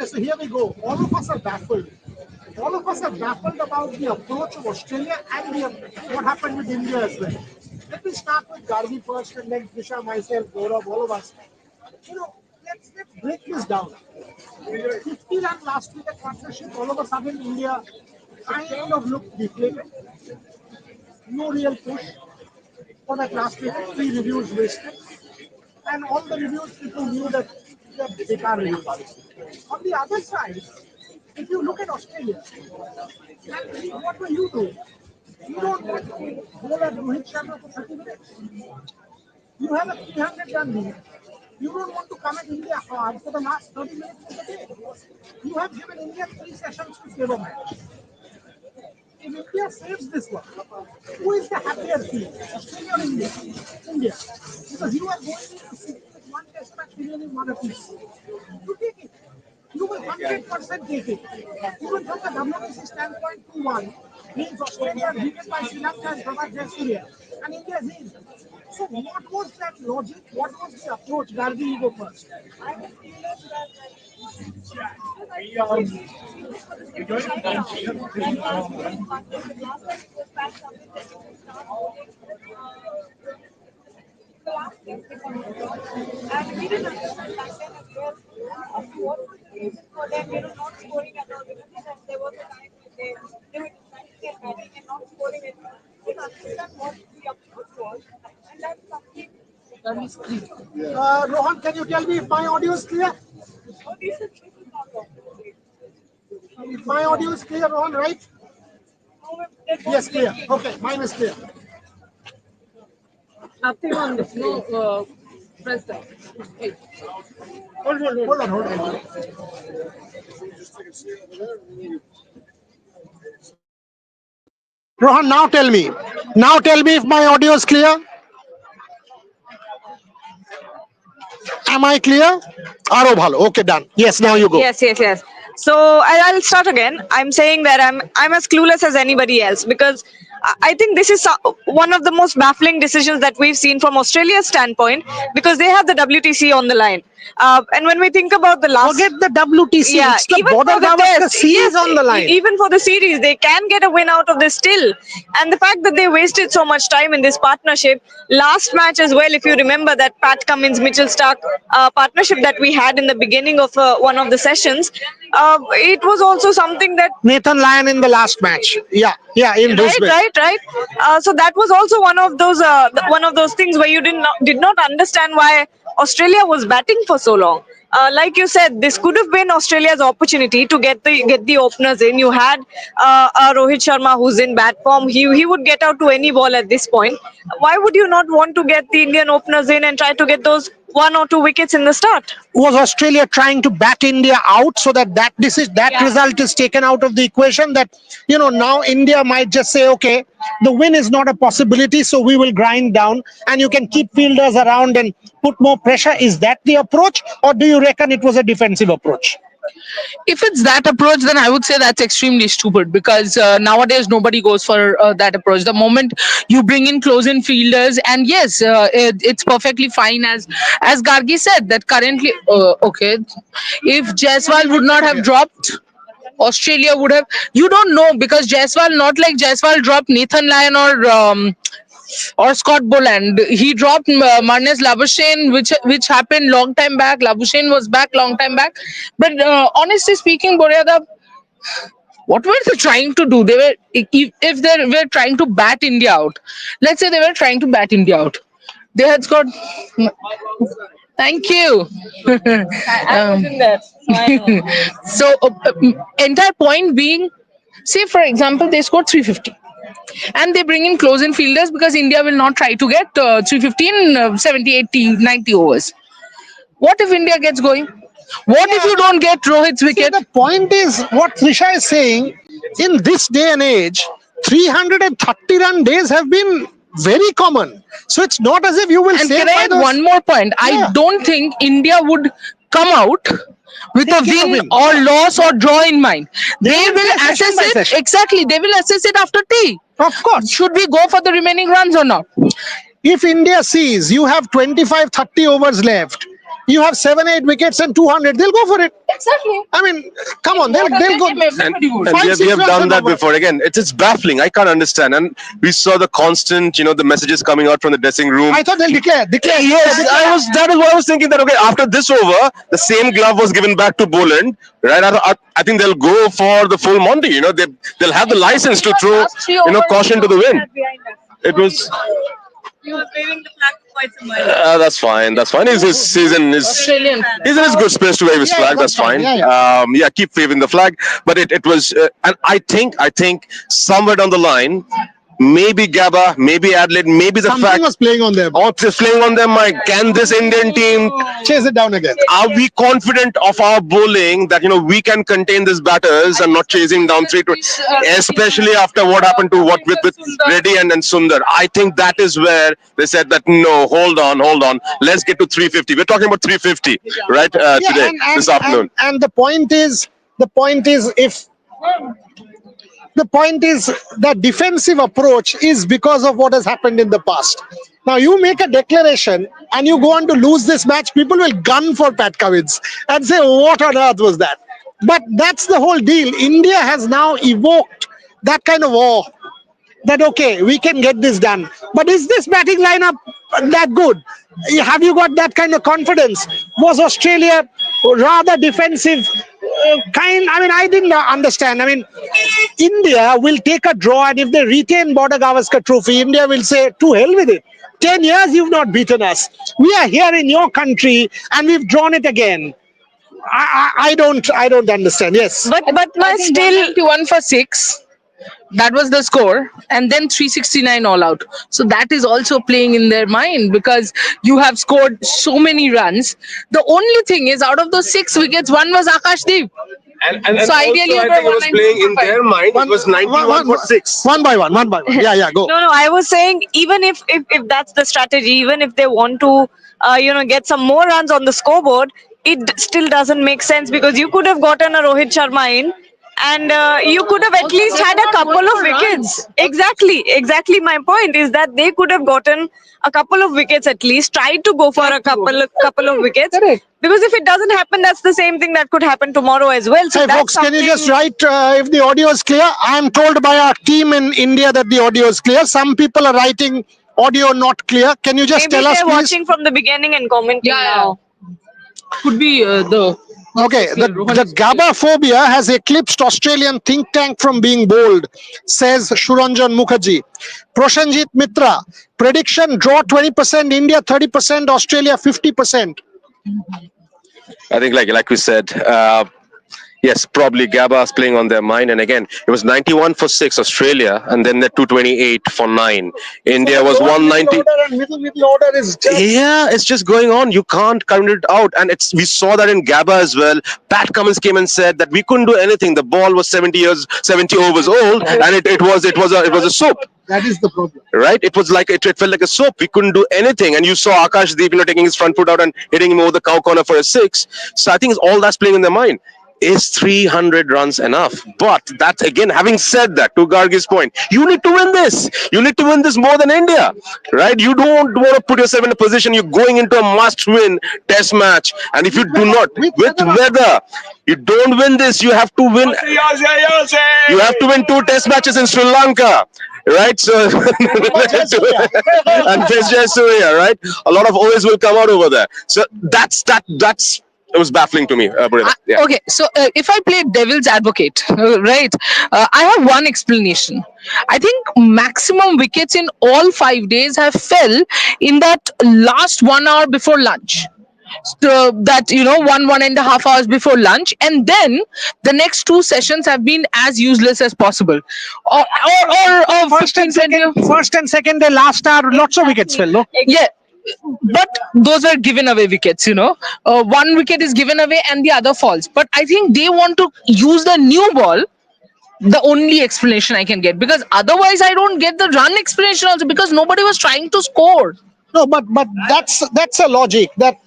so here we go. All of us are baffled. All of us are baffled about the approach of Australia and what happened with India as well. Let me start with Gargi first, and then Trisha, myself, Gaurav, all of us. Let's break this down. 50 run last week at partnership, all of a sudden India kind of looked deflated. No real push for that last week. 3 reviews wasted. And all the reviews, people knew that they can't review. On the other side, if you look at Australia, what were you doing? You don't want to bowl at Rohit Sharma for 30 minutes. You have a 300 run lead. You don't want to come at India hard for the last 30 minutes of the day. You have given India 3 sessions to save a match. If India saves this one, who is the happier team? Australia or India? India. Because you are going into Sydney with 1 test match remaining 1 apiece. You take it. You will 100% take it. Even from the WBC standpoint, 2-1 means Australia beaten by Sri Lanka and Prabhat Jayasuriya, and India is in. So what was that logic? What was the approach? Gargi, you go first. And we didn't understand back then as well what was the reason for them, not scoring at all. And there was a time when they were deciding their batting and not scoring it. We didn't understand what the approach was, and that's something. Rohan, can you tell me if my audio is clear? Oh, this is not wrong. If my audio is clear, Rohan, right? Yes, clear. Okay, mine is clear. Nothing on this. No, press that. Hey. Hold on. Rohan, now tell me. If my audio is clear. Am I clear? Aro bhalo. Okay, done. Yes, now you go. Yes. So I'll start again. I'm saying that I'm as clueless as anybody else, because I think this is one of the most baffling decisions that we've seen from Australia's standpoint, because they have the WTC on the line. And when we think about the last, forget the WTC. yeah, it's the even border for the Gavaskar test, series on the line. even for the series, they can get a win out of this still. And the fact that they wasted so much time in this partnership, last match as well, if you remember that Pat Cummins, Mitchell Stark partnership that we had in the beginning of one of the sessions, it was also something that Nathan Lyon in the last match. Yeah, in Brisbane. Right. So that was also one of those things where you did not understand why Australia was batting for so long. Like you said, this could have been Australia's opportunity to get the openers in. You had Rohit Sharma, who's in bad form. He would get out to any ball at this point. Why would you not want to get the Indian openers in and try to get those 1 or 2 wickets in the start? Was Australia trying to bat India out so that result is taken out of the equation? That now India might just say, okay, the win is not a possibility, so we will grind down, and you can keep fielders around and put more pressure. Is that the approach, or do you reckon it was a defensive approach? If it's that approach, then I would say that's extremely stupid, because nowadays nobody goes for that approach. The moment you bring in close-in fielders, and yes, it's perfectly fine, as Gargi said, that currently, okay, if Jaiswal would not have dropped, Australia would have. You don't know, because Jaiswal, not like Jaiswal dropped Nathan Lyon or Scott Boland. He dropped Marnus Labuschagne, which happened long time back. Labuschagne was back long time back. But honestly speaking, Boryada, what were they trying to do? They were, if they were trying to bat India out. Let's say they were trying to bat India out. They had got. Thank you. I wasn't there. So, entire point being, say for example, they scored 350. And they bring in close-in fielders, because India will not try to get 350 in 70, 80, 90 overs. What if India gets going? What if you don't get Rohit's wicket? See, the point is, what Trisha is saying, in this day and age, 330-run days have been very common. So it's not as if you will And say... can I add one more point? Yeah. I don't think India would come out with a win or loss or draw in mind. They will assess it. Exactly. They will assess it after tea. Of course. Should we go for the remaining runs or not? If India sees you have 25-30 overs left, you have 7-8 wickets and 200, they'll go for it. Exactly. I mean, come on, they'll go. And, Everybody would. and Five, we have six runs done and that over. before. Again, it's baffling. I can't understand. And we saw the constant, the messages coming out from the dressing room. I thought they'll declare. Yes, that is what I was thinking. That okay, after this over, the same glove was given back to Boland. Right, I think they'll go for the full Monty. They'll have the license to throw, caution to the wind. It was. He was waving the flag for quite some while. That's fine. That's fine. He's in his Australian. he's in his good space to wave his Yeah, flag. that's That's fine. fine. Yeah, keep waving the flag. But it was, and I think somewhere down the line, maybe Gabba, maybe Adelaide, maybe the Something fact. was playing on them. Or just playing on them, Mike. Can this Indian team, Chase it down again. are we confident of our bowling that we can contain these batters and not chasing down three to, especially after what happened to what with Reddy and Sundar. I think that is where they said that no, hold on, let's get to 350. We're talking about 350, right? Today, this afternoon. And the point is, if the point is that defensive approach is because of what has happened in the past. Now you make a declaration and you go on to lose this match, people will gun for Pat Cummins and say, what on earth was that? But that's the whole deal. India has now evoked that kind of awe that, okay, we can get this done. But is this batting lineup that good? Have you got that kind of confidence? Was Australia rather defensive? I didn't understand. India will take a draw, and if they retain Border Gavaskar Trophy, India will say, to hell with it. 10 years you've not beaten us. We are here in your country, and we've drawn it again. I don't understand. Yes. But my still 191 for 6. That was the score, and then 369 all out. So that is also playing in their mind because you have scored so many runs. The only thing is, out of those 6 wickets, one was Akashdeep. And So ideally, I think it was playing in their mind. It was 91 for 6. One by one. Yeah, go. no. I was saying even if that's the strategy, even if they want to get some more runs on the scoreboard, it still doesn't make sense because you could have gotten a Rohit Sharma in. And you could have at least had a couple of wickets. Exactly. My point is that they could have gotten a couple of wickets at least. Tried to go for a couple of wickets. Correct. Because if it doesn't happen, that's the same thing that could happen tomorrow as well. So Hey that's folks, can you just something- write if the audio is clear? I'm told by our team in India that the audio is clear. Some people are writing audio not clear. Can you just Maybe tell us, they're please? watching from the beginning and commenting now. Could be the. Okay, the Gabba phobia has eclipsed Australian think tank from being bold, says Shuranjan Mukherjee. Proshanjit Mitra, prediction draw 20%, India 30%, Australia 50%. I think, like we said, yes, probably Gabba's playing on their mind. And again, it was 91 for 6, Australia, and then the 228 for 9. India was 190. Middle order is just... Yeah, it's just going on. You can't count it out, and we saw that in Gabba as well. Pat Cummins came and said that we couldn't do anything. The ball was 70 overs old, and it was a soap. That is the problem. Right? It was like it felt like a soap. We couldn't do anything, and you saw Akashdeep, taking his front foot out and hitting him over the cow corner for a 6. So I think it's all that's playing in their mind. Is 300 runs enough? But that again, having said that, to Gargi's point, you need to win this. You need to win this more than India, right? You don't want to put yourself in a position you're going into a must-win Test match, and if you do not, with weather, you don't win this. You have to win. You have to win 2 Test matches in Sri Lanka. Right, so and Surya, right? A lot of OAs will come out over there. So that's it was baffling to me. Yeah. Okay, so if I play devil's advocate, right, I have one explanation. I think maximum wickets in all 5 days have fell in that last 1 hour before lunch. So that 1.5 hours before lunch, and then the next 2 sessions have been as useless as possible. Or First and second day, last hour, lots of wickets fell, no? yeah. But those are given away wickets, 1 wicket is given away and the other falls. But I think they want to use the new ball. The only explanation I can get, because otherwise I don't get the run explanation also, because nobody was trying to score. No, but that's a logic that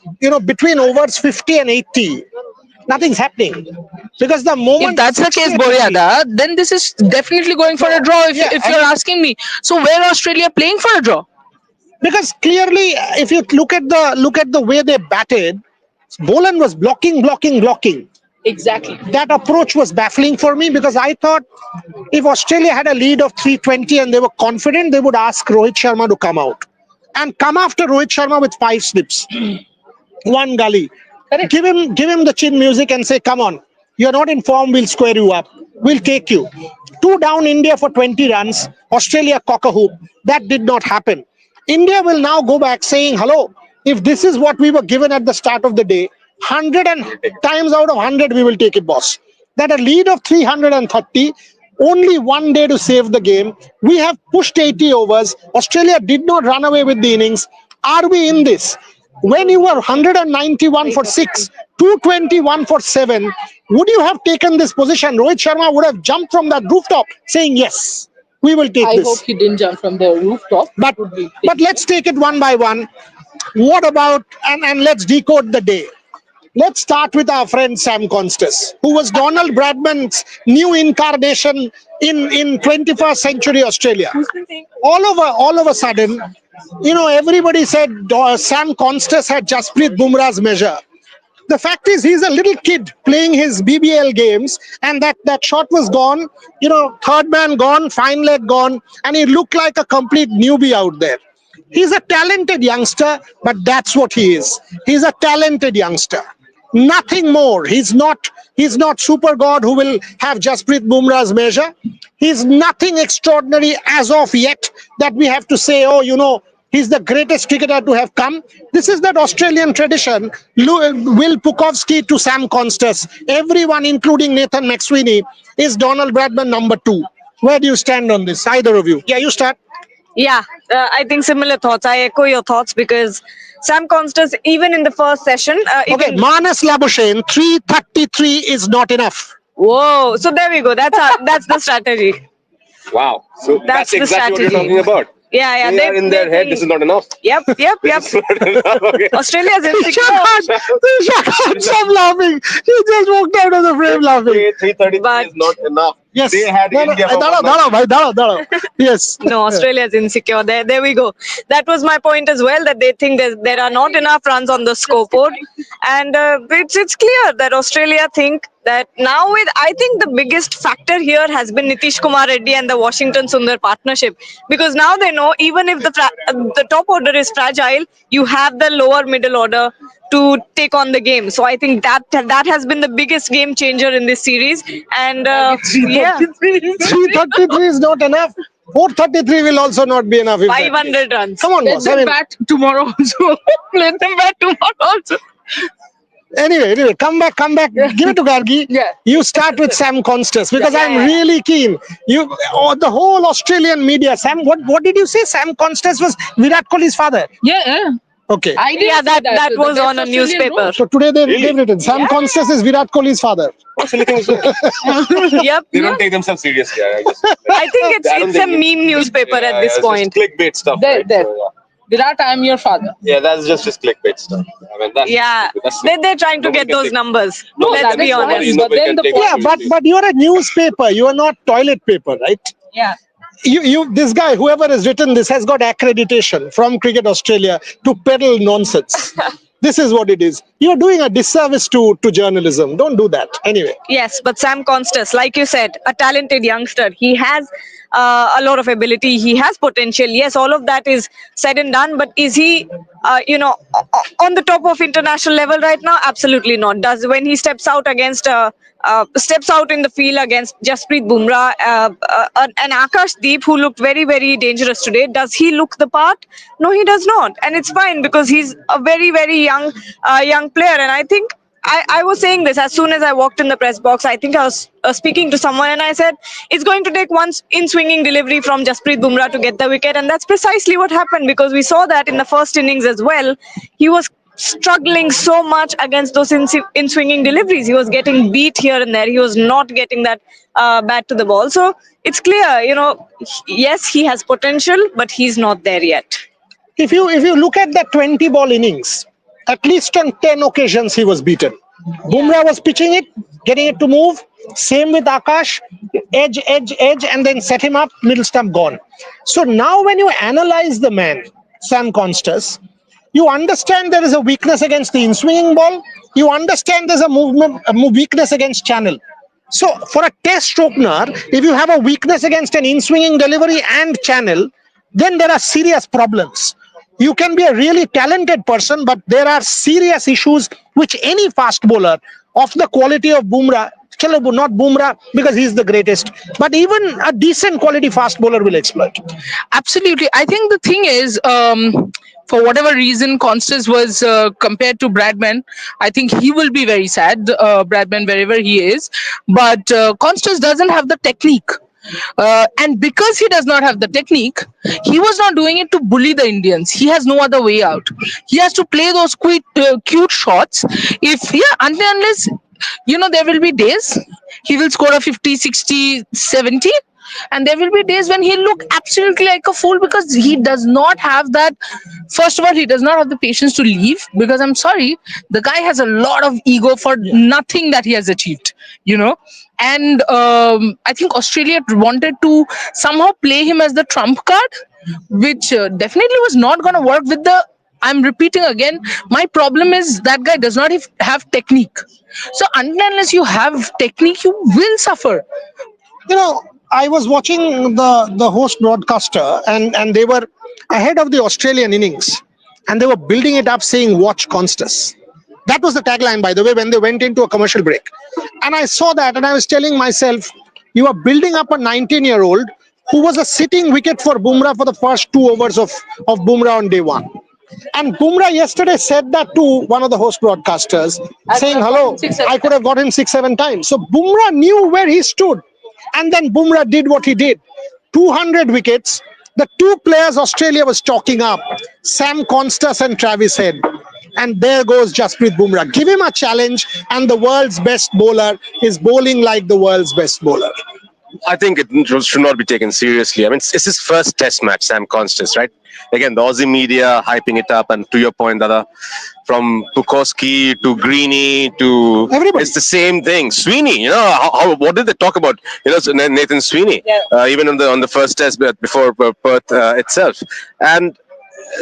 between overs 50 and 80, nothing's happening. Because the moment If that's the case, Boryada, then this is definitely going for a draw. If you're asking me, so where Australia playing for a draw? Because clearly, if you look at the way they batted, Boland was blocking. Exactly. That approach was baffling for me because I thought if Australia had a lead of 320 and they were confident, they would ask Rohit Sharma to come out and come after Rohit Sharma with 5 slips, one gully. Correct. Give him the chin music and say, come on, you're not in form, we'll square you up. We'll take you. Two down India for 20 runs, Australia cock a hoop. That did not happen. India will now go back saying, hello, if this is what we were given at the start of the day, 100 and times out of 100, we will take it, boss. That a lead of 330, only one day to save the game. We have pushed 80 overs. Australia did not run away with the innings. Are we in this? When you were 191 for 6, 221 for 7, would you have taken this position? Rohit Sharma would have jumped from that rooftop saying, yes, we will take I this. hope he didn't jump from the rooftop. But let's take it one by one. What about, and let's decode the day. Let's start with our friend Sam Konstas, who was Donald Bradman's new incarnation in 21st century Australia. All of a sudden, everybody said Sam Konstas had Jasprit Bumrah's measure. The fact is, he's a little kid playing his BBL games, and that shot was gone. Third man gone, fine leg gone, and he looked like a complete newbie out there. He's a talented youngster, but that's what he is. He's a talented youngster. Nothing more. He's not super god who will have Jasprit Bumrah's measure. He's nothing extraordinary as of yet that we have to say, he's the greatest cricketer to have come. This is that Australian tradition. Will Pukovski to Sam Konstas. Everyone, including Nathan McSweeney, is Donald Bradman number 2. Where do you stand on this? Either of you? Yeah, you start. Yeah, I think similar thoughts. I echo your thoughts because Sam Konstas, even in the first session, Okay, Manas Labuschagne, 333 is not enough. whoa. So there we go. That's the strategy. Wow. So That's the exactly what you're strategy. talking about. Yeah. They are in their head, this is not enough. Yep. This is not enough. Okay. Australia's insecure. Stop laughing. He just walked out of the frame laughing. 333 But- is not enough. Yes. They had India for Dada. Yes. No, Australia's insecure. There we go. That was my point as well, that they think there are not enough runs on the scoreboard. And it's clear that Australia think that now I think the biggest factor here has been Nitish Kumar Reddy and the Washington Sundar partnership. Because now they know even if the top order is fragile, you have the lower middle order to take on the game. So I think that has been the biggest game changer in this series. And yeah, 333 is not enough. 433 will also not be enough. 500 runs. Come on, Let boss. them bat tomorrow also. Let them bat tomorrow also. Anyway, come back. Give it to Gargi. Yeah. You start with Sam Konstas because Yeah. I'm really keen. The whole Australian media. Sam, what did you say? Sam Konstas was Virat Kohli's father. Yeah. Okay. I didn't Yeah, say that The was best on a Australian newspaper. wrote. So today they've written Sam Konstas is Virat Kohli's father. Yep. They don't take themselves seriously. I I think I don't it's a think meme newspaper at this it's point. just clickbait stuff. There. Right? So, Virat, I am your father. yeah, that's just clickbait stuff. I mean, that's They're trying to nobody get can those take- numbers. No, Let's that be is honest. fine. Nobody But then can the take point- Yeah, it but seriously. you're a newspaper. You are not toilet paper, right? Yeah. This guy, whoever has written this, has got accreditation from Cricket Australia to peddle nonsense. This is what it is. You're doing a disservice to journalism. Don't do that. Anyway. Yes, but Sam Konstas, like you said, a talented youngster. He has a lot of ability. He has potential. Yes, all of that is said and done. But is he, on the top of international level right now? Absolutely not. When he steps out in the field against Jasprit Bumrah and Akash Deep, who looked very, very dangerous today, does he look the part? No, he does not, and it's fine because he's a very, very young player. And I think I was saying this as soon as I walked in the press box. I think I was speaking to someone and I said it's going to take one in-swinging delivery from Jasprit Bumrah to get the wicket, and that's precisely what happened because we saw that in the first innings as well. He was struggling so much against those in-swinging deliveries. He was getting beat here and there. He was not getting that bat to the ball. So it's clear, yes, he has potential, but he's not there yet. If you look at that 20 ball innings, at least on 10 occasions he was beaten. Bumrah was pitching it, getting it to move. Same with Akash, edge, and then set him up, middle stump gone. So now when you analyze the man, Sam Konstas, you understand there is a weakness against the in-swinging ball You understand there's a weakness against channel. So for a test opener, if you have a weakness against an in-swinging delivery and channel, then there are serious problems. You can be a really talented person, but there are serious issues which any fast bowler of the quality of Bumrah, chalo, not Bumrah because he's the greatest, but even a decent quality fast bowler will exploit. Absolutely. I think the thing is, for whatever reason, Konstas was compared to Bradman. I think he will be very sad, Bradman, wherever he is. But Konstas doesn't have the technique. And because he does not have the technique, he was not doing it to bully the Indians. He has no other way out. He has to play those cute shots. If, yeah, unless, there will be days he will score a 50, 60, 70. And there will be days when he'll look absolutely like a fool because he does not have that. First of all, he does not have the patience to leave because I'm sorry, the guy has a lot of ego for nothing that he has achieved, And I think Australia wanted to somehow play him as the trump card, which definitely was not going to work with the. I'm repeating again, my problem is that guy does not have technique. So unless you have technique, you will suffer. I was watching the host broadcaster, and they were ahead of the Australian innings, and they were building it up saying, "Watch Konstas." That was the tagline, by the way, when they went into a commercial break. And I saw that, and I was telling myself, you are building up a 19-year-old who was a sitting wicket for Bumrah for the first 2 overs of Bumrah on day one. And Bumrah yesterday said that to one of the host broadcasters, saying, "Hello, I could have got him 6, 7 times." So Bumrah knew where he stood. And then Bumrah did what he did. 200 wickets. The two players Australia was chalking up, Sam Konstas and Travis Head. And there goes Jasprit Bumrah. Give him a challenge, and the world's best bowler is bowling like the world's best bowler. I think it should not be taken seriously. I mean, it's his first test match, Sam Constance, right? Again, the Aussie media hyping it up, and to your point, Dada, from Bukowski to Greeny to everybody, it's the same thing. Sweeney, what did they talk about? Nathan Sweeney, even on the first test before Perth itself, and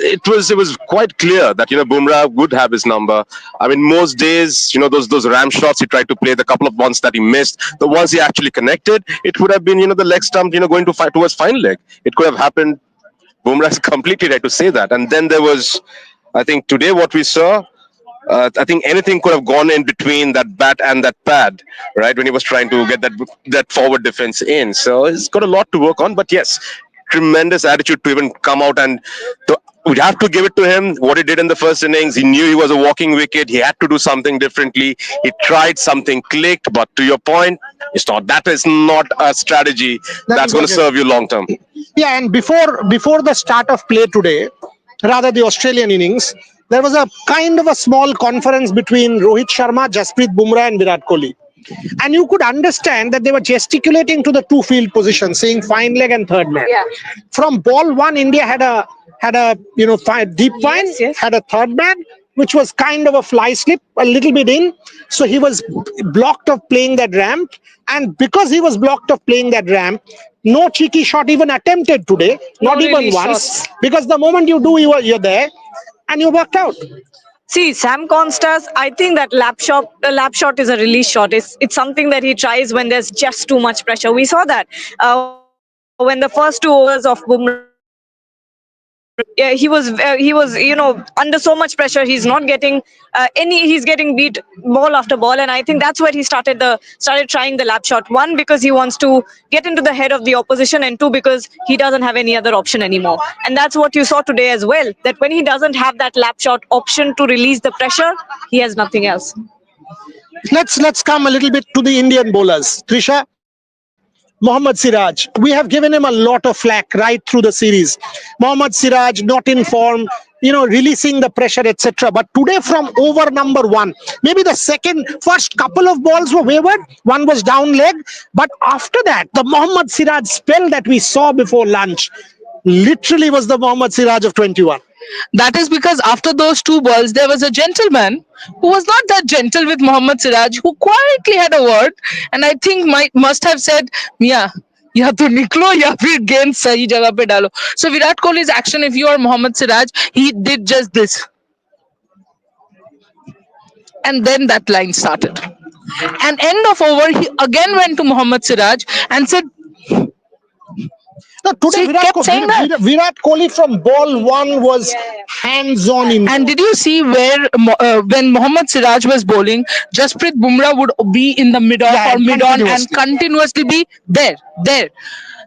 it was quite clear that Bumrah would have his number. I mean, most days, those ram shots he tried to play, the couple of ones that he missed, the ones he actually connected, it would have been the leg stump going to fight towards final leg. It could have happened. Bumrah is completely right to say that. And then there was, I think today what we saw, I think anything could have gone in between that bat and that pad, right? When he was trying to get that forward defense in. So he's got a lot to work on. But yes, tremendous attitude to even come out and we'd have to give it to him. What he did in the first innings, he knew he was a walking wicket. He had to do something differently. He tried, something clicked. But to your point, that is not a strategy that's going to serve you long term. Yeah, and before the start of play today, rather the Australian innings, there was a kind of a small conference between Rohit Sharma, Jasprit Bumrah and Virat Kohli. And you could understand that they were gesticulating to the two field positions, saying fine leg and third man. Yeah. From ball one, India had a deep fine, had a third man, which was kind of a fly slip, a little bit in. So he was blocked of playing that ramp. And because he was blocked of playing that ramp, no cheeky shot even attempted today, not even once. Because the moment you do, you're there and you worked out. See, Sam Konstas, I think that lap shot is a release shot. It's something that he tries when there's just too much pressure. We saw that when the first 2 overs of Bumrah, he was under so much pressure. He's not getting he's getting beat ball after ball, and I think that's where he started trying the lap shot. One, because he wants to get into the head of the opposition, and two, because he doesn't have any other option anymore. And that's what you saw today as well, that when he doesn't have that lap shot option to release the pressure, he has nothing else. Let's come a little bit to the Indian bowlers. Trisha, Mohammad Siraj, we have given him a lot of flack right through the series. Mohammad Siraj not in form, releasing the pressure, etc. But today from over number one, maybe the first couple of balls were wayward, one was down leg, but after that, the Mohammad Siraj spell that we saw before lunch literally was the Mohammad Siraj of 21. That is because after those 2 balls, there was a gentleman who was not that gentle with Mohammad Siraj, who quietly had a word, and I think must have said, "Mia, ya to niklo ya fir gend sahi jagah pe dalo." So Virat Kohli's action, if you are Mohammad Siraj, he did just this. And then that line started. And end of over, he again went to Mohammad Siraj and said, No, so today he kept saying that. Virat Kohli from ball one was hands-on in. And did you see where when Mohammad Siraj was bowling, Jasprit Bumrah would be in the mid off Yeah, or mid on and continuously. continuously be there.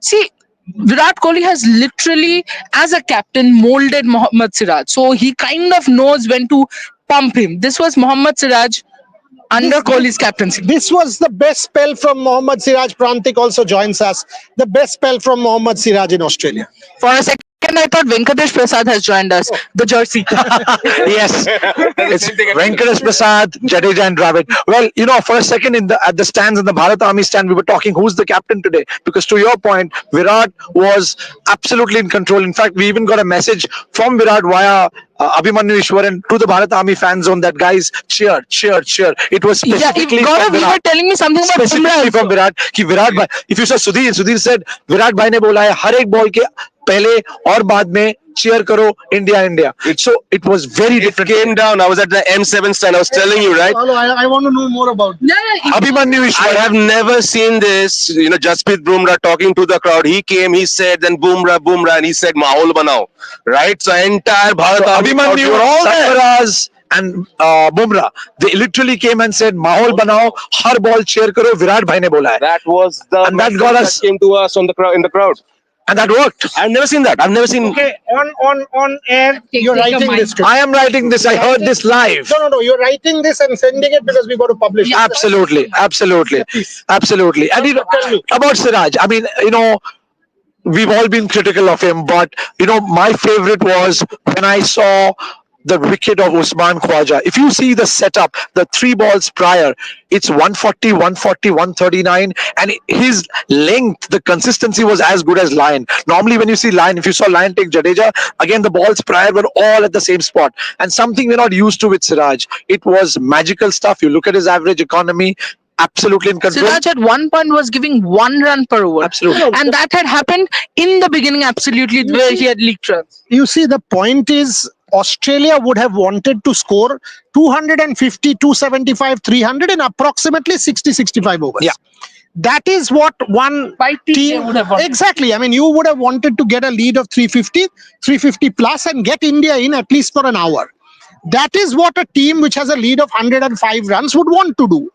See, Virat Kohli has literally, as a captain, molded Mohammad Siraj. So he kind of knows when to pump him. This was Mohammad Siraj under Kohli's captaincy. This was the best spell from Mohammad Siraj. Prantik also joins us. The best spell from Mohammad Siraj in Australia. For a second, I thought Venkatesh Prasad has joined us. The jersey. Yes, it's Venkatesh Prasad, Jadeja, and Dravid. Well, for a second at the stands in the Bharat Army stand, we were talking who's the captain today. Because to your point, Virat was absolutely in control. In fact, we even got a message from Virat via Abhimanyu Ishwaran to the Bharat Army fan zone that guys cheer. It was specifically Gaurav, from you were Virat. telling me something about Specifically Bumrah from Virat. Ki Virat bhai, if you saw Sudhir said Virat bhai ne bola hai har ek ball ke pehle aur baad mein cheer karo India. So it was very It different. came down. I was at the M7 stand. I was telling you, right? Hello, I want to know more about. Yeah. Abhimanyu I Ishwaran. have never seen this. Jasprit Bumrah talking to the crowd. He came, he said, then Bumrah, and he said, Mahol banao. Right? So entire Bharat Army crowd, Abhimanyu, they were all there. Sarfaraz and Bumrah, they literally came and said, "Mahol banao, har ball cheer karo." Virat bhai ne bola hai, That was the And that message got us- came to us on the crowd in the crowd. and that worked. I've never seen that. I've never seen. Okay, on air, you're take a writing mic. this. Today. I am writing this. I heard this live. No. You're writing this and sending it because we got to publish it. Absolutely. And Tell me. about Siraj, I mean, we've all been critical of him, but my favorite was when I saw the wicket of Usman Khwaja. If you see the setup, the three balls prior, it's 140, 139, and his length, the consistency was as good as Lion. Normally, when you see Lion, if you saw Lion take Jadeja, again, the balls prior were all at the same spot. And something we're not used to with Siraj. It was magical stuff. You look at his average economy, absolutely in control. Siraj at one point was giving 1 run per over. Absolutely. And that had happened in the beginning, absolutely, where he had leaked runs. You see, the point is Australia would have wanted to score 250, 275, 300 in approximately 60-65 overs. Yeah. That is what one Five teams team would have wanted. exactly. I mean, you would have wanted to get a lead of 350 plus and get India in at least for an hour. That is what a team which has a lead of 105 runs would want to do.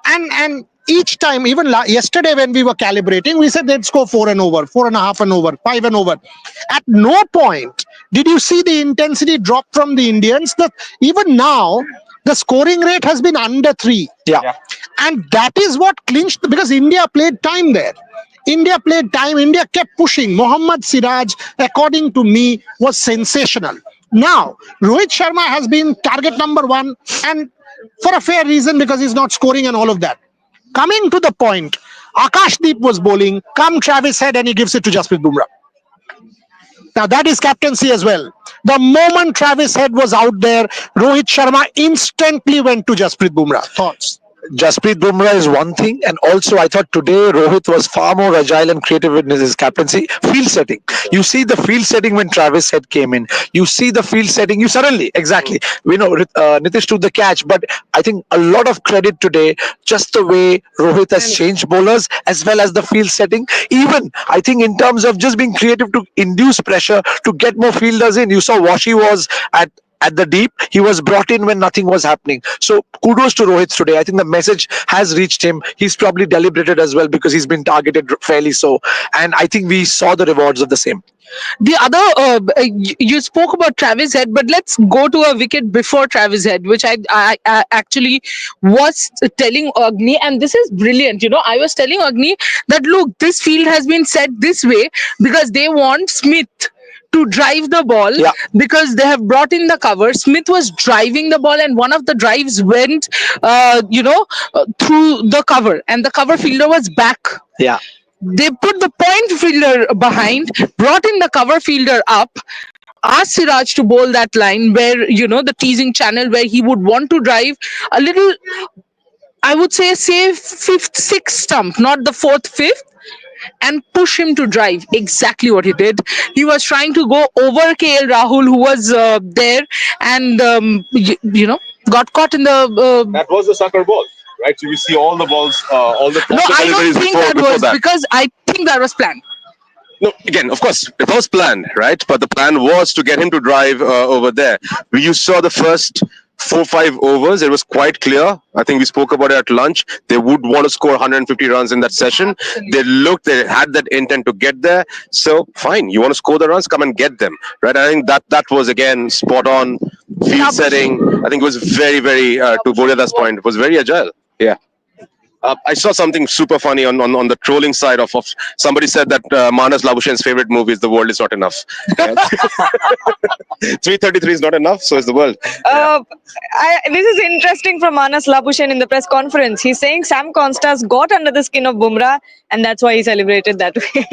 And each time, even yesterday when we were calibrating, we said let's go 4 and over, 4.5 and over, 5 and over. At no point did you see the intensity drop from the Indians. That even now the scoring rate has been under 3. Yeah. And that is what clinched because India played time there. India kept pushing. Mohammad Siraj, according to me, was sensational. Now, Rohit Sharma has been target number 1 and for a fair reason because he's not scoring and all of that. Coming to the point, Akashdeep was bowling, come Travis Head and he gives it to Jasprit Bumrah. Now that is captaincy as well. The moment Travis Head was out there, Rohit Sharma instantly went to Jasprit Bumrah. Thoughts? Jasprit Bumrah is one thing, and also I thought today Rohit was far more agile and creative in his captaincy. Field setting. You see the field setting when Travis Head came in. You see the field setting. You suddenly, exactly. We know Nitish took the catch, but I think a lot of credit today, just the way Rohit has changed bowlers as well as the field setting. Even I think in terms of just being creative to induce pressure to get more fielders in. You saw Washi was at the deep. He was brought in when nothing was happening. So kudos to Rohit today. I think the message has reached him. He's probably deliberated as well because he's been targeted fairly so. And I think we saw the rewards of the same. The other, you spoke about Travis Head, but let's go to a wicket before Travis Head, which I actually was telling Agni, and this is brilliant. I was telling Agni that look, this field has been set this way because they want Smith to drive the ball because they have brought in the cover. Smith was driving the ball and one of the drives went, through the cover and the cover fielder was back. Yeah. They put the point fielder behind, brought in the cover fielder up, asked Siraj to bowl that line where, the teasing channel where he would want to drive a little, I would say 5th, 6th stump, not the 4th, 5th. And push him to drive. Exactly what he did. He was trying to go over KL Rahul, who was there, and got caught in the. That was the sucker ball, right? So you see all the balls, all the No, I don't think that before was that. because I think that was planned. No, again, of course, it was planned, right? But the plan was to get him to drive over there. You saw the first 4-5 overs. It was quite clear. I think we spoke about it at lunch. They would want to score 150 runs in that session. They had that intent to get there. So fine, you want to score the runs, come and get them, right? I think that was again spot on field setting. I think it was very, very to Boriada's point. It was very agile. Yeah. I saw something super funny on the trolling side of somebody said that Manas Labuschagn's favorite movie is The World Is Not Enough. 333 is not enough, so is the world. This is interesting from Manas Labuschagne in the press conference. He's saying Sam Konstas got under the skin of Bumrah, and that's why he celebrated that way.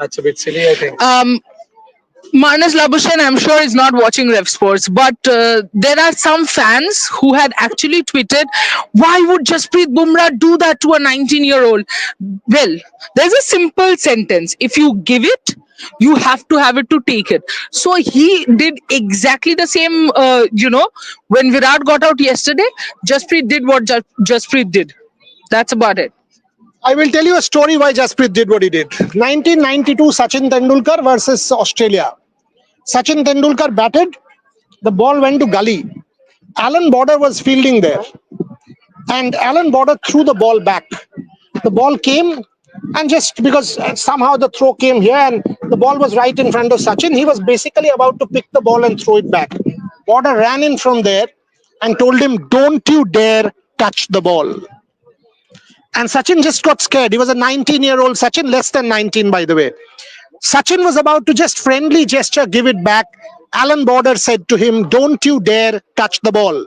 That's a bit silly, I think. Manas Labuschagne, I'm sure, is not watching Rev Sports, but there are some fans who had actually tweeted, why would Jasprit Bumrah do that to a 19-year-old? Well, there's a simple sentence. If you give it, you have to have it to take it. So he did exactly the same, when Virat got out yesterday, Jasprit did what Jasprit did. That's about it. I will tell you a story why Jasprit did what he did. 1992 Sachin Tendulkar versus Australia. Sachin Tendulkar batted. The ball went to gully. Alan Border was fielding there. And Alan Border threw the ball back. The ball came, and just because somehow the throw came here and the ball was right in front of Sachin, he was basically about to pick the ball and throw it back. Border ran in from there and told him, don't you dare touch the ball. And Sachin just got scared. He was a 19-year-old Sachin, less than 19, by the way. Sachin was about to just friendly gesture, give it back. Alan Border said to him, don't you dare touch the ball.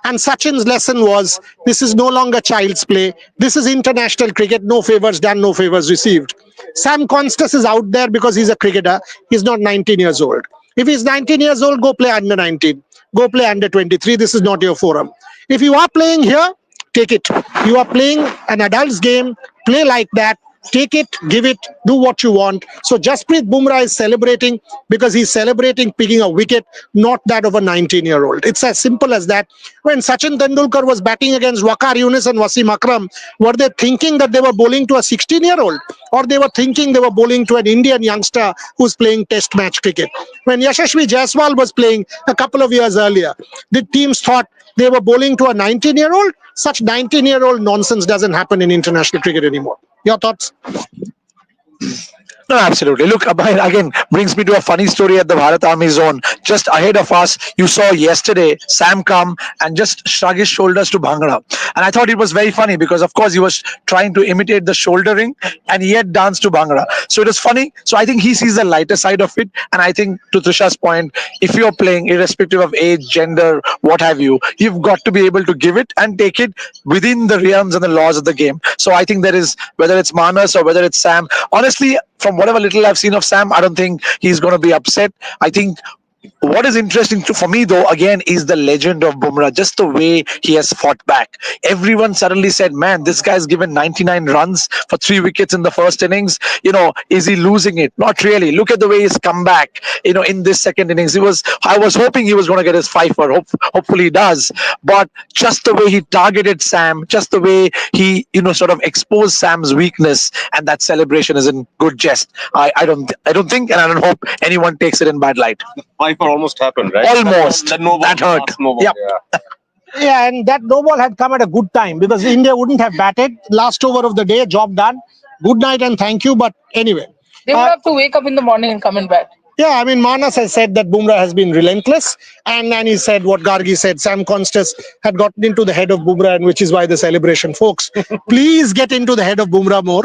And Sachin's lesson was, this is no longer child's play. This is international cricket. No favors done, no favors received. Sam Konstas is out there because he's a cricketer. He's not 19 years old. If he's 19 years old, go play under 19. Go play under 23. This is not your forum. If you are playing here, take it. You are playing an adult's game. Play like that. Take it, give it, do what you want. So Jasprit Bumrah is celebrating because he's celebrating picking a wicket, not that of a 19-year-old. It's as simple as that. When Sachin Tendulkar was batting against Waqar Younis and Wasim Akram, were they thinking that they were bowling to a 16-year-old? Or they were thinking they were bowling to an Indian youngster who's playing test match cricket? When Yashasvi Jaiswal was playing a couple of years earlier, the teams thought they were bowling to a 19-year-old. Such 19-year-old nonsense doesn't happen in international cricket anymore. Your thoughts? No, absolutely. Look, Abhay, again, brings me to a funny story at the Bharat Army zone. Just ahead of us, you saw yesterday Sam come and just shrug his shoulders to Bhangra. And I thought it was very funny because, of course, he was trying to imitate the shouldering and he had danced to Bhangra. So it was funny. So I think he sees the lighter side of it. And I think, to Trisha's point, if you're playing, irrespective of age, gender, what have you, you've got to be able to give it and take it within the realms and the laws of the game. So I think there is, whether it's Manas or whether it's Sam, honestly, from whatever little I've seen of Sam, I don't think he's going to be upset. I think what is interesting for me, though, again, is the legend of Bumrah, just the way he has fought back. Everyone suddenly said, man, this guy's given 99 runs for 3 wickets in the first innings. Is he losing it? Not really. Look at the way he's come back, in this second innings. I was hoping he was going to get his fifer. Hopefully he does. But just the way he targeted Sam, just the way he, sort of exposed Sam's weakness, and that celebration is in good jest. I don't think, and I don't hope anyone takes it in bad light. Fifer almost happened, right? Almost. That hurt. Yep. Yeah, and that no ball had come at a good time because India wouldn't have batted. Last over of the day, job done. Good night and thank you. But anyway. They would have to wake up in the morning and come and bat. Yeah, I mean, Manas has said that Bumrah has been relentless. And then he said what Gargi said. Sam Konstas had gotten into the head of Bumrah, and which is why the celebration, folks. Please get into the head of Bumrah more.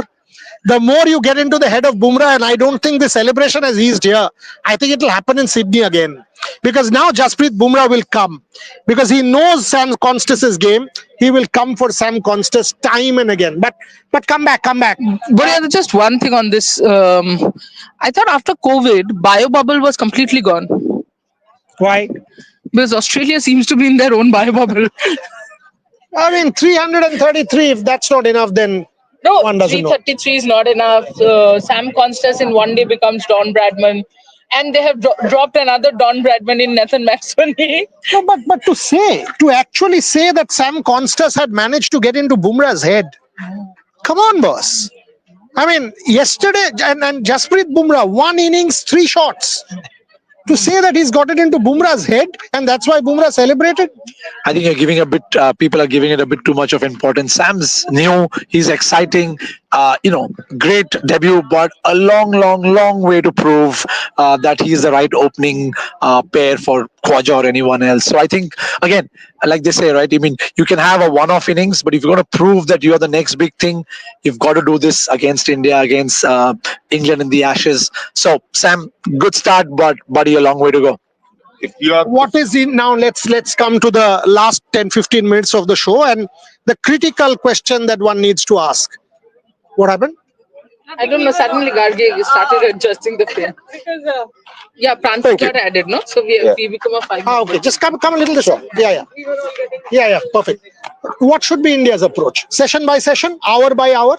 The more you get into the head of Bumrah, and I don't think the celebration has eased here. I think it will happen in Sydney again. Because now Jasprit Bumrah will come. Because he knows Sam Konstas' game. He will come for Sam Konstas time and again. But come back. But yeah, just one thing on this. I thought after COVID, bio bubble was completely gone. Why? Because Australia seems to be in their own bio bubble. I mean, 333, if that's not enough, then No, one doesn't know. 333 is not enough. Sam Konstas in one day becomes Don Bradman. And they have dropped another Don Bradman in Nathan McSweeney. No, but to actually say that Sam Konstas had managed to get into Bumrah's head. Come on, boss. I mean, yesterday, and Jasprit Bumrah, 1 innings, 3 shots. To say that he's got it into Bumrah's head and that's why Bumrah celebrated. I think you're giving a bit. People are giving it a bit too much of importance. Sam's new. He's exciting. Great debut, but a long way to prove that he's the right opening pair for Khwaja or anyone else. So I think again, like they say, right? I mean, you can have a one-off innings, but if you're going to prove that you're the next big thing, you've got to do this against India, against England in the Ashes. So Sam, good start, but buddy, a long way to go. If you are What is in now? Let's come to the last 10-15 minutes of the show and the critical question that one needs to ask. What happened? I don't know. Suddenly, Gargi started adjusting the frame. Because, Pranthik got added, no? So we become a 5. Okay, just come a little this way. Yeah, perfect. What should be India's approach? Session by session, hour by hour?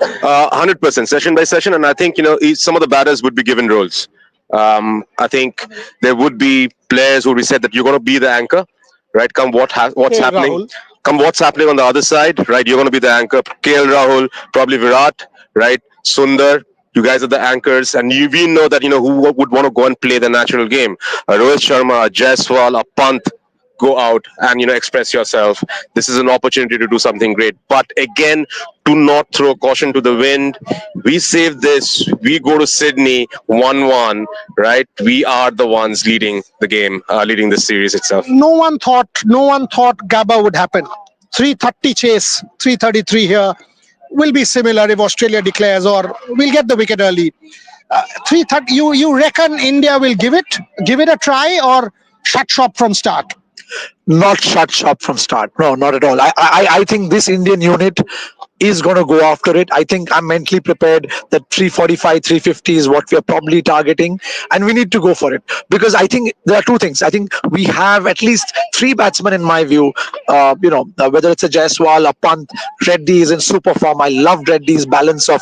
100% session by session, and I think some of the batters would be given roles. I think there would be players who would be said that you're going to be the anchor, right? Come what's happening. Rahul. Come what's happening on the other side, right? You're going to be the anchor. KL Rahul, probably Virat, right? Sundar, you guys are the anchors, and we know that who would want to go and play the natural game. Rohit Sharma, Jaiswal, a Pant, go out and express yourself. This is an opportunity to do something great. But again, do not throw caution to the wind. We save this. We go to Sydney 1-1, right? We are the ones leading the game, leading the series itself. No one thought Gabba would happen. 330 chase, 333 here. Will be similar if Australia declares, or we'll get the wicket early. 330. You reckon India will give it a try, or shut shop from start? Not shut shop from start. No, not at all. I think this Indian unit is going to go after it. I think I'm mentally prepared that 345, 350 is what we are probably targeting, and we need to go for it because I think there are two things. I think we have at least 3 batsmen in my view. Whether it's a Jaiswal, a Pant, Reddy is in super form. I love Reddy's balance of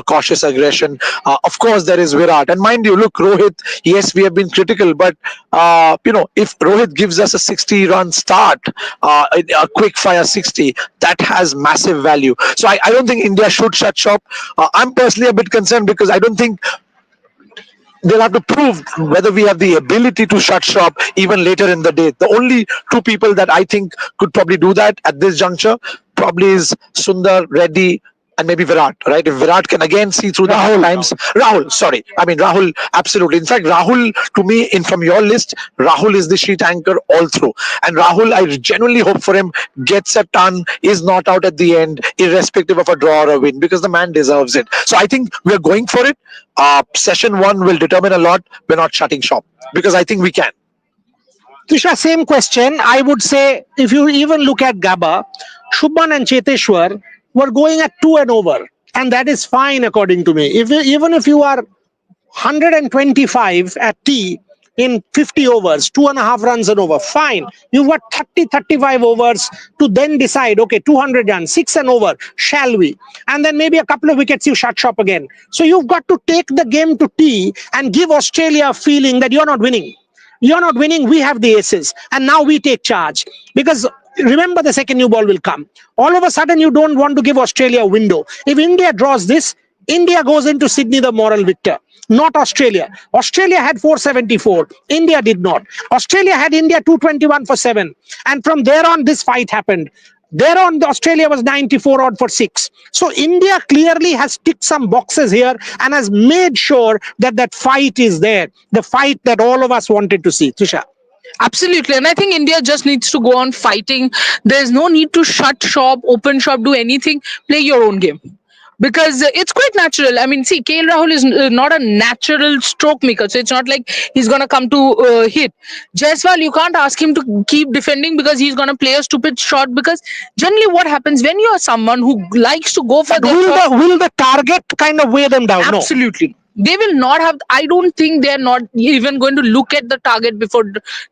cautious aggression. Of course, there is Virat, and mind you, look, Rohit. Yes, we have been critical, but if Rohit gives us a 60-run start, a quick fire 60, that has massive value. So I don't think India should shut shop. I'm personally a bit concerned because I don't think they'll have to prove whether we have the ability to shut shop even later in the day. The only 2 people that I think could probably do that at this juncture probably is Sundar, Reddy, and maybe Virat, right? If Virat can again see through the hard times. Rahul, absolutely. In fact, Rahul, to me, from your list, Rahul is the sheet anchor all through. And Rahul, I genuinely hope for him, gets a ton, is not out at the end, irrespective of a draw or a win, because the man deserves it. So I think we're going for it. Session 1 will determine a lot. We're not shutting shop, because I think we can. Trisha, same question. I would say if you even look at Gabba, Shubman and Cheteshwar were going at 2 and over, and that is fine according to me. Even if you are 125 at T in 50 overs, 2.5 runs and over, fine. You've got 35 overs to then decide, okay, 200 runs, 6 and over, shall we? And then maybe a couple of wickets, you shut shop again. So you've got to take the game to T and give Australia a feeling that you're not winning. You're not winning, we have the aces. And now we take charge. Because remember, the second new ball will come. All of a sudden, you don't want to give Australia a window. If India draws this, India goes into Sydney the moral victor, not Australia. Australia had 474. India did not. Australia had India 221 for 7. And from there on, this fight happened. There on, Australia was 94 odd for 6. So India clearly has ticked some boxes here and has made sure that that fight is there. The fight that all of us wanted to see. Trisha. Absolutely. And I think India just needs to go on fighting. There's no need to shut shop, open shop, do anything. Play your own game. Because it's quite natural. I mean, see, KL Rahul is not a natural stroke maker. So it's not like he's going to come to hit. Jaiswal, you can't ask him to keep defending because he's going to play a stupid shot. Because generally what happens when you are someone who likes to go for will the target kind of weigh them down? Absolutely. No. They will not have. I don't think they're not even going to look at the target before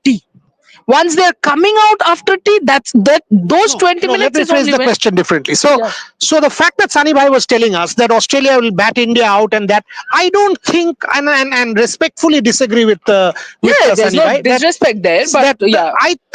T. Once they're coming out after tea, those 20 No, let minutes me is phrase only the when. question differently. So, Yeah. so the fact that Sunny Bhai was telling us that Australia will bat India out, and that I don't think, and respectfully disagree with Yeah, there's Sunny no Bhai, disrespect there, but yeah.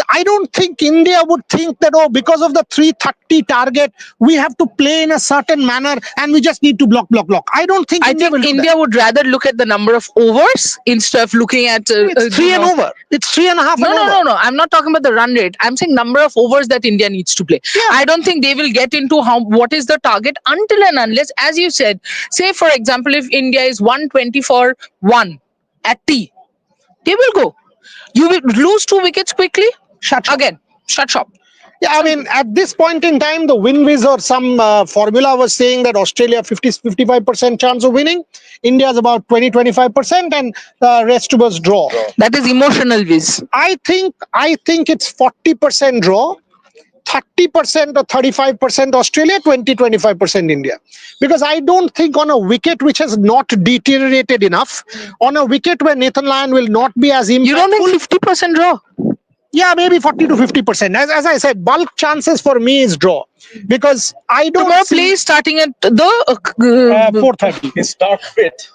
I don't think India would think that, oh, because of the 330 target we have to play in a certain manner and we just need to block. I don't think I India think will do India that. would rather look at the number of overs instead of looking at It's three and over. It's three and a half No, and no, over. no, no. I'm not talking about the run rate. I'm saying number of overs that India needs to play. Yeah. I don't think they will get into what is the target until and unless, as you said, say for example, if India is 120 for 1 at T, they will go. You will lose 2 wickets quickly. Shut shop. Again, shut shop. Yeah, I mean, at this point in time, the WinWiz or some formula was saying that Australia 55% chance of winning, India's about 20-25%, and the rest was draw. That is emotional whiz. I think it's 40% draw, 30% or 35% Australia, 20-25% India. Because I don't think on a wicket which has not deteriorated enough, on a wicket where Nathan Lyon will not be as impactful. You don't think 50% draw? Yeah, maybe 40-50%. As I said, bulk chances for me is draw, because I don't Tomorrow see play starting at the 4:30. Is Stark fit?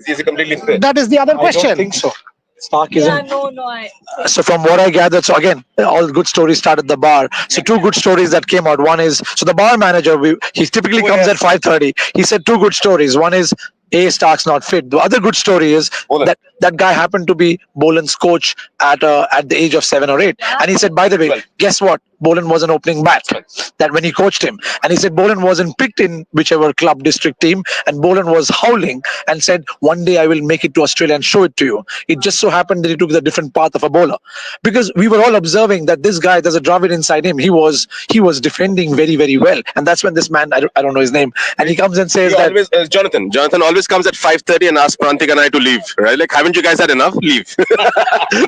Is he completely fit? That is the other I question. don't think so. Stark Yeah, isn't. no, I. So from what I gathered, so again, all good stories start at the bar. So two good stories that came out. One is, so the bar manager, he typically comes at 5:30. He said two good stories. One is, Stark's not fit. The other good story is Bolan. that guy happened to be Bolan's coach at the age of 7 or 8, and he said, by the way, 12. guess what? Bolan was an opening bat. That when he coached him, and he said Bolan wasn't picked in whichever club district team, and Bolan was howling and said, one day I will make it to Australia and show it to you. It just so happened that he took the different path of a bowler, because we were all observing that this guy, there's a Dravid inside him. He was defending very, very well, and that's when this man, I don't know his name, and he comes and says He that. always, Jonathan always comes at 5:30 and asks Prantik and I to leave, right? Like, haven't you guys had enough? Leave.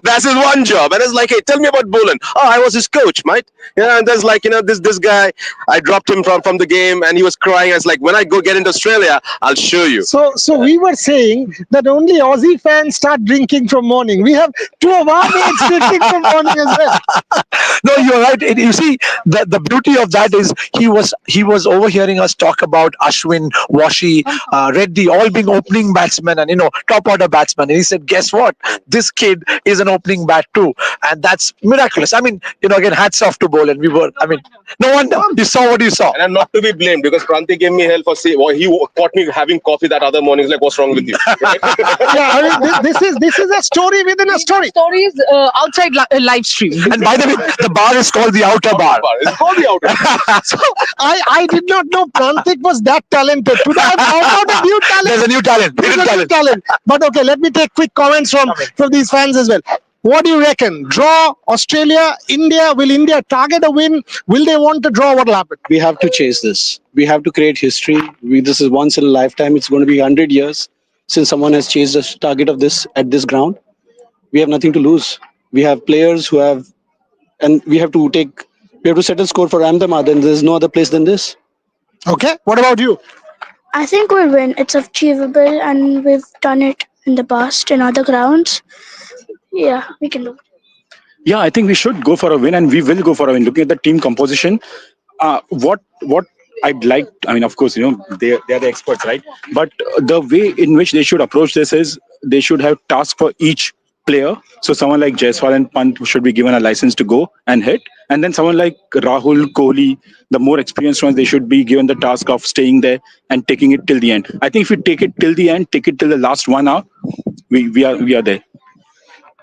That's his one job. And it's like, hey, tell me about Bolan. Oh, I was his coach, mate. Yeah, and there's like, this guy, I dropped him from the game and he was crying. I was like, when I go get into Australia, I'll show you. So we were saying that only Aussie fans start drinking from morning. We have two of our mates drinking from morning as well. No, you're right. You see, the beauty of that is he was overhearing us talk about Ashwin, Washi, Reddy, all being opening batsmen and top order batsmen. And he said, guess what? This kid is an opening bat too, and that's miraculous. I mean, again, hats off to Bolan. No wonder you saw what you saw. And I'm not to be blamed because Prantik gave me hell for saying, well, he caught me having coffee that other morning. He's like, what's wrong with you? Yeah, I mean, this is a story within a story. Stories outside live stream. And by the way, the bar is called the Outer Bar. It's called the outer. So I did not know Prantik was that talented. Today I found out a new talent. There's a new talent. There's Hidden a new talent. talent. But okay, let me take quick comments from these fans as well. What do you reckon? Draw Australia, India? Will India target a win? Will they want to draw? What will happen? We have to chase this. We have to create history. This is once in a lifetime. It's going to be 100 years since someone has chased a target of this at this ground. We have nothing to lose. We have players who have, and we have to set a score for Ahmedabad, and there's no other place than this. Okay. What about you? I think we'll win. It's achievable, and we've done it in the past in other grounds. Yeah, we can do it. Yeah, I think we should go for a win, and we will go for a win. Looking at the team composition, what I'd like, I mean, of course, they are the experts, right? But the way in which they should approach this is they should have tasks for each player. So someone like Jaiswal and Pant should be given a license to go and hit, and then someone like Rahul, Kohli, the more experienced ones, they should be given the task of staying there and taking it till the end. I think if we take it till the end, take it till the last 1 hour, we are there.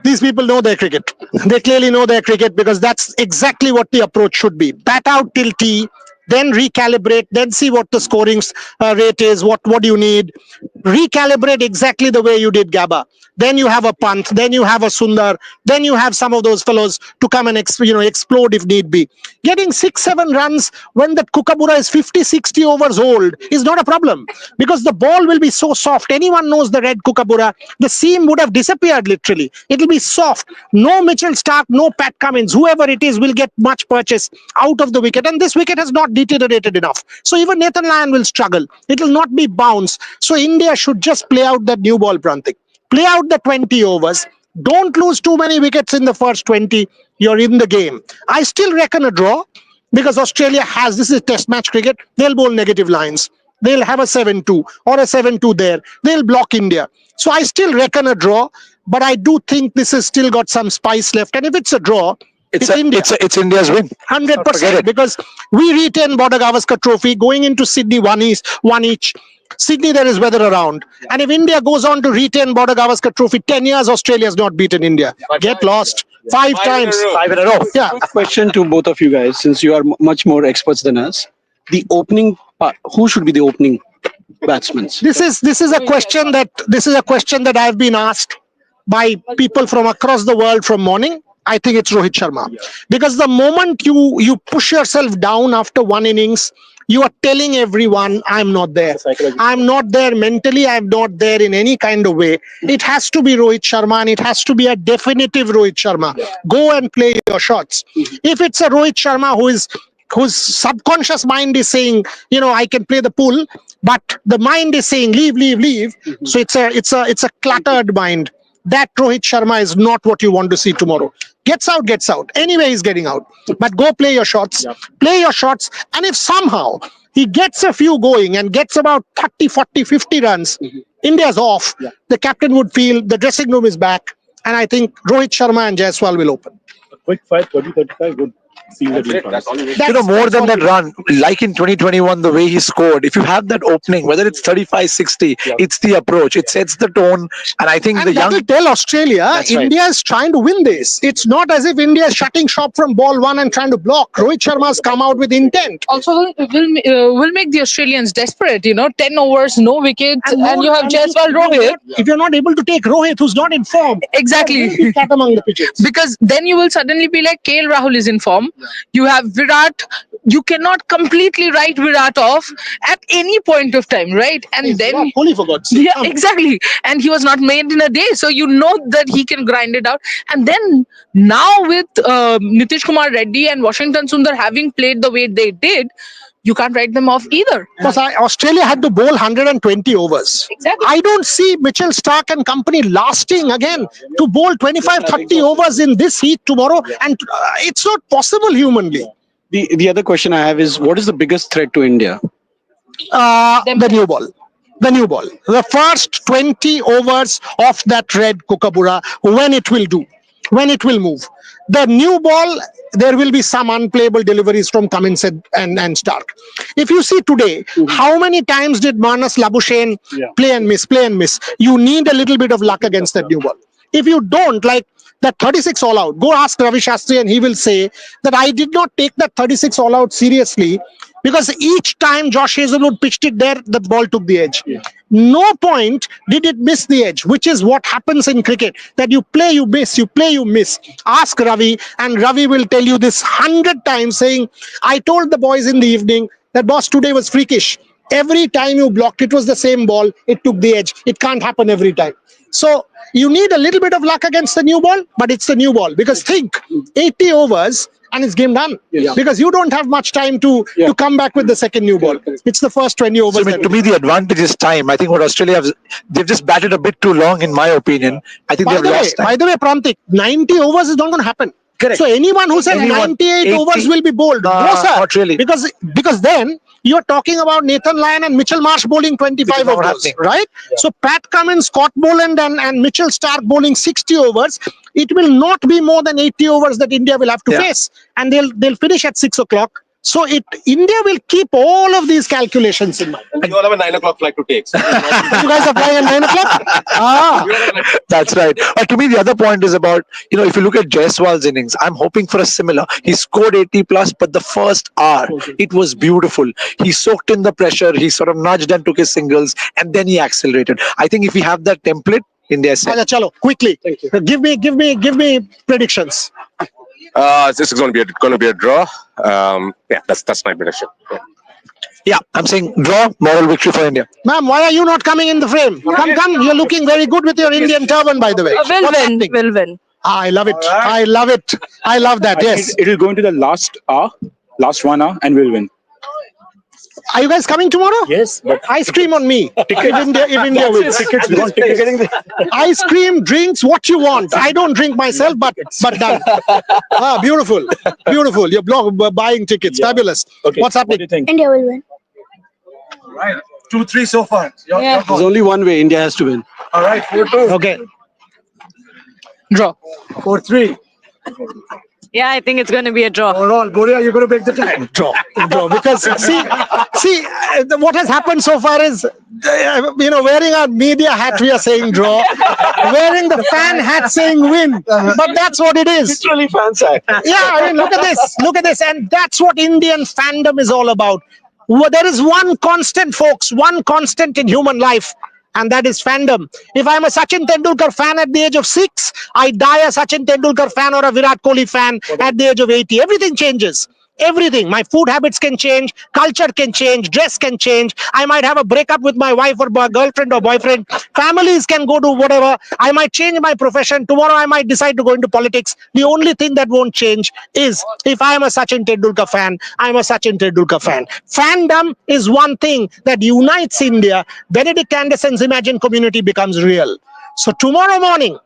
These people know their cricket. They clearly know their cricket, because that's exactly what the approach should be. Bat out till tea, then recalibrate, then see what the scoring rate is, what do you need. Recalibrate exactly the way you did Gabba. Then you have a Pant, then you have a Sundar, then you have some of those fellows to come and explode if need be. Getting 6-7 runs when that Kookaburra is 50-60 overs old is not a problem, because the ball will be so soft. Anyone knows the red Kookaburra. The seam would have disappeared literally. It will be soft. No Mitchell Stark, no Pat Cummins. Whoever it is will get much purchase out of the wicket. And this wicket has not deteriorated enough. So even Nathan Lyon will struggle. It will not be bounce. So India should just play out that new ball, Prantik. Play out the 20 overs. Don't lose too many wickets in the first 20. You're in the game. I still reckon a draw because Australia has, this is test match cricket. They'll bowl negative lines. They'll have a 7-2 or a 7-2 there. They'll block India. So I still reckon a draw, but I do think this has still got some spice left. And if it's a draw, it's India. It's India's win. 100%, because we retain Border Gavaskar Trophy going into Sydney one each. Sydney, there is weather around. And if India goes on to retain Border Gavaskar Trophy, 10 years Australia has not beaten India. Get lost. Five times. 5 in a row. Yeah. Quick question to both of you guys, since you are much more experts than us. The opening, who should be the opening batsmen? This is a question that I've been asked by people from across the world from morning. I think it's Rohit Sharma, because the moment you push yourself down after one innings, you are telling everyone, I'm not there. I'm not there mentally. I'm not there in any kind of way. It has to be Rohit Sharma, and it has to be a definitive Rohit Sharma. Go and play your shots. If it's a Rohit Sharma whose subconscious mind is saying, I can play the pull, but the mind is saying leave. So it's a cluttered mind. That Rohit Sharma is not what you want to see tomorrow. Gets out. Anyway, he's getting out. But go play your shots. Play your shots. And if somehow he gets a few going and gets about 30, 40, 50 runs, India's off. The captain would feel the dressing room is back. And I think Rohit Sharma and Jaiswal will open. A quick 5-30-35 would seal the deal for us. More than that run, like in 2021, the way he scored, if you have that opening, whether it's 35-60, it's the approach, it sets the tone. And I think that will tell Australia, India is trying to win this. It's not as if India is shutting shop from ball one and trying to block. Rohit Sharma has come out with intent. Also, will make the Australians desperate. 10 overs, no wickets, and you have Jaiswal, Rohit. If you're not able to take Rohit, who's not in form, Exactly. cat among the pitches. Because then you will suddenly be like, KL Rahul is in form. You have Virat. You cannot completely write Virat off at any point of time, right? And then Kohli for God's sake. yeah, exactly. And he was not made in a day, so you know that he can grind it out. And then now with Nitish Kumar Reddy and Washington Sundar having played the way they did, you can't write them off either. Because Australia had to bowl 120 overs. Exactly. I don't see Mitchell Starc and company lasting again to bowl 25, 30 overs in this heat tomorrow. And it's not possible humanly. The other question I have is, what is the biggest threat to India? The new ball. The first 20 overs of that red kookaburra, when it will move. The new ball, there will be some unplayable deliveries from Cummins and Stark. If you see today, how many times did Marnus Labuschagne play and miss? You need a little bit of luck against that new ball. If you don't, like that 36 all out, go ask Ravi Shastri and he will say that I did not take that 36 all out seriously because each time Josh Hazelwood pitched it there, the ball took the edge. No point did it miss the edge, which is what happens in cricket, that you play, you miss, you play, you miss. Ask Ravi, and Ravi will tell you this 100 times, saying, I told the boys in the evening that boss, today was freakish. Every time you blocked, it was the same ball, it took the edge. It can't happen every time. So you need a little bit of luck against the new ball, but it's the new ball. Because think, 80 overs and it's game done. Because you don't have much time to come back with the second new ball. It's the first 20 overs. So, to me, the advantage is time. I think what Australia they've just batted a bit too long, in my opinion. I think they've lost time. By the way, Prantik, 90 overs is not going to happen. Correct. So anyone who said 98 80, overs will be bowled, no, sir. Not really. Because then you're talking about Nathan Lyon and Mitchell Marsh bowling 25 overs, right? So Pat Cummins, Scott Boland and Mitchell Starc bowling 60 overs. It will not be more than 80 overs that India will have to face, and they'll finish at 6 o'clock. So India will keep all of these calculations in mind. And you all have a 9 o'clock flight to take. So you guys are flying at 9 o'clock? That's right. But to me, the other point is about, if you look at Jaiswal's innings, I'm hoping for a similar. He scored 80 plus, but the first hour, it was beautiful. He soaked in the pressure. He sort of nudged and took his singles, and then he accelerated. I think if we have that template, India is set. Chalo, quickly. Give me predictions. This is going to be a draw. That's my prediction. Yeah, I'm saying draw, moral victory for India. Ma'am, why are you not coming in the frame? Come. You're looking very good with your Indian turban, by the way. Will win. I love it. I love it. I love that. Yes. It will go into the last 1 hour, and we'll win. Are you guys coming tomorrow? Yes, but Ice cream on me. If India wins. tickets. We want tickets. Ice cream, drinks, what you want. I don't drink myself, but done. Beautiful. Beautiful. You're buying tickets. Yeah. Fabulous. Okay. What's What do happening? you think? India will win. Right. 2-3 so far. Yeah. There's only one way India has to win. All right. 4-2. Okay. Draw. 4-3. Yeah, I think it's going to be a draw. Overall, Boria, you're going to break the tie. Draw. Because what has happened so far is, wearing our media hat, we are saying draw. Wearing the fan hat saying win. But that's what it is. Literally fans act. Yeah, I mean, look at this. And that's what Indian fandom is all about. There is one constant, folks, one constant in human life. And that is fandom. If I'm a Sachin Tendulkar fan at the age of 6, I die a Sachin Tendulkar fan or a Virat Kohli fan at the age of 80. Everything changes. Everything. My food habits can change, culture can change, dress can change. I might have a breakup with my wife or girlfriend or boyfriend. Families can go to whatever. I might change my profession. Tomorrow I might decide to go into politics. The only thing that won't change is if I am a Sachin Tendulkar fan, I'm a Sachin Tendulkar fan. Fandom is one thing that unites India. Benedict Anderson's Imagine community becomes real. So tomorrow morning,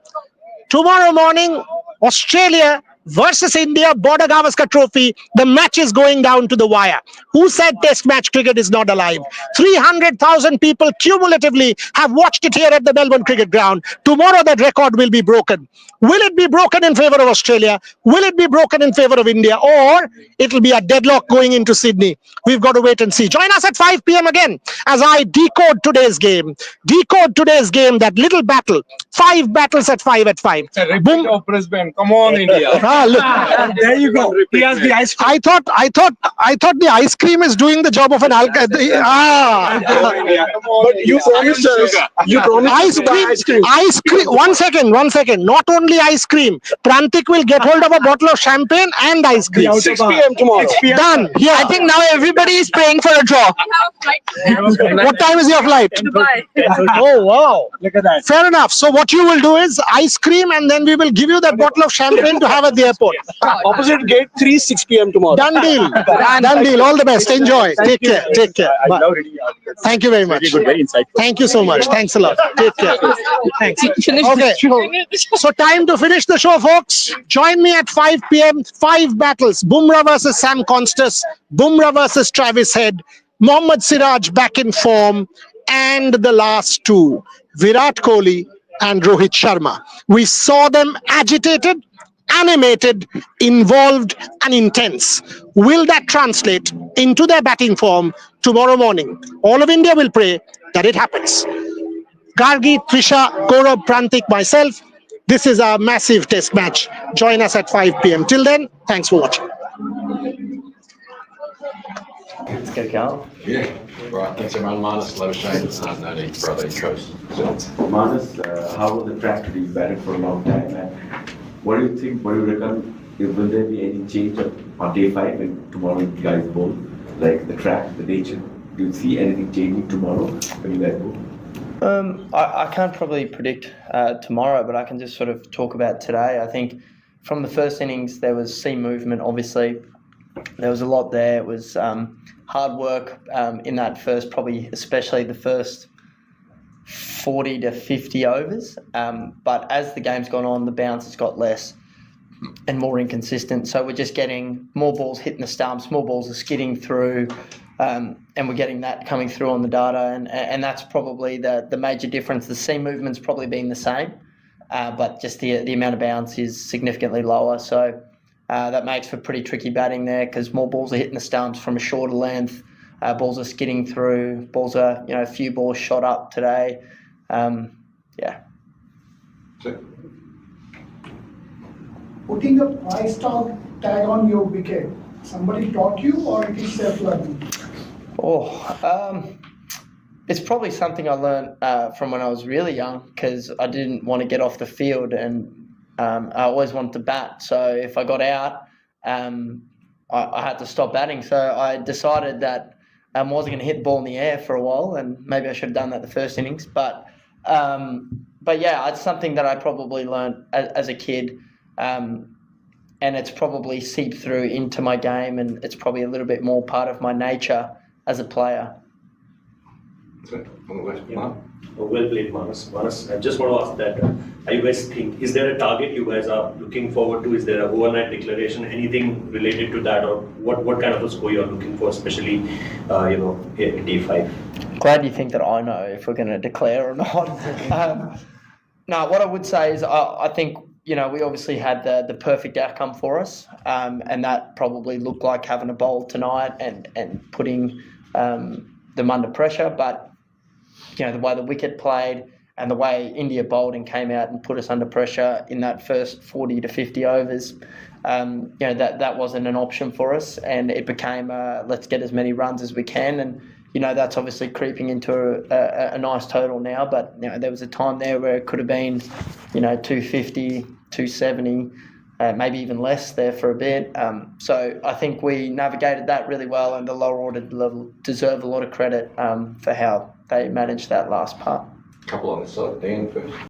Australia versus India, Border Gavaskar Trophy. The match is going down to the wire. Who said Test match cricket is not alive? 300,000 people cumulatively have watched it here at the Melbourne Cricket Ground. Tomorrow that record will be broken. Will it be broken in favour of Australia? Will it be broken in favour of India? Or it'll be a deadlock going into Sydney? We've got to wait and see. Join us at 5 p.m. again as I decode today's game. That little battle. 5 battles at 5 at 5. Boom. Of Brisbane. Come on, India. Look. There you go. He has the ice cream. I thought the ice cream is doing the job of an alcohol. But you promised us. You promised Ice cream. Ice cream. One second. Not only ice cream. Prantik will get hold of a bottle of champagne and ice cream. 6 p.m. tomorrow. Done. Here. I think now everybody is praying for a draw. What time is your flight? Dubai. Oh, wow. Look at that. Fair enough. So what you will do is ice cream and then we will give you that bottle of champagne to have at the airport. Opposite gate 3, 6 p.m. tomorrow. Done deal. Done deal. All the best. Enjoy. Take care. I Bye. love reading articles. Thank you very much. Very good, very insightful. Thank you so much. Thanks a lot. Take care. Thanks. Okay. So time to finish the show, folks. Join me at 5 p.m. 5 battles. Bumrah versus Sam Konstas. Bumrah versus Travis Head. Mohammad Siraj back in form. And the last two, Virat Kohli and Rohit Sharma. We saw them agitated, animated, involved and intense. Will that translate into their batting form tomorrow morning? All of India will pray that it happens. Gargi, Trisha, Gaurav, Prantik, myself, this is our massive test match. Join us at 5 p.m. Till then, thanks for watching. Let's get going. Yeah, right. Thanks everyone. Minus low shade. No need for other intros. Manus, how was the track to be batted for a long time? And what do you think? What do you reckon? Will there be any change on day 5 when tomorrow you guys bowl? Like the track, the nature. Do you see anything changing tomorrow when you guys bowl? I can't probably predict tomorrow, but I can just sort of talk about today. I think from the first innings there was seam movement. Obviously, there was a lot there. It was hard work in that first, probably especially the first 40 to 50 overs. But as the game's gone on, the bounce has got less and more inconsistent. So we're just getting more balls hitting the stumps, more balls are skidding through, and we're getting that coming through on the data. And that's probably the major difference. The seam movement's probably been the same, but just the amount of bounce is significantly lower. So that makes for pretty tricky batting there because more balls are hitting the stumps from a shorter length. Balls are skidding through. Balls are, a few balls shot up today. Yeah. Putting a price tag on your wicket, somebody taught you or it is self-learning? It's probably something I learned from when I was really young because I didn't want to get off the field and I always wanted to bat. So if I got out, I had to stop batting. So I decided that I wasn't going to hit the ball in the air for a while, and maybe I should have done that the first innings. But yeah, it's something that I probably learned as a kid, and it's probably seeped through into my game, and it's probably a little bit more part of my nature as a player. Well played, Manas. Manas, I just want to ask that, are you guys is there a target you guys are looking forward to? Is there an overnight declaration, anything related to that, or what kind of a score you're looking for, especially, in day 5? Glad you think that I know if we're going to declare or not. No, what I would say is I think, we obviously had the perfect outcome for us, and that probably looked like having a bowl tonight and putting them under pressure. But, the way the wicket played and the way India bowled and came out and put us under pressure in that first 40 to 50 overs, that wasn't an option for us, and it became let's get as many runs as we can. And that's obviously creeping into a nice total now, but there was a time there where it could have been 250, 270, maybe even less there for a bit. So I think we navigated that really well, and the lower order deserve a lot of credit for how they managed that last part. Couple on the side, Dan first.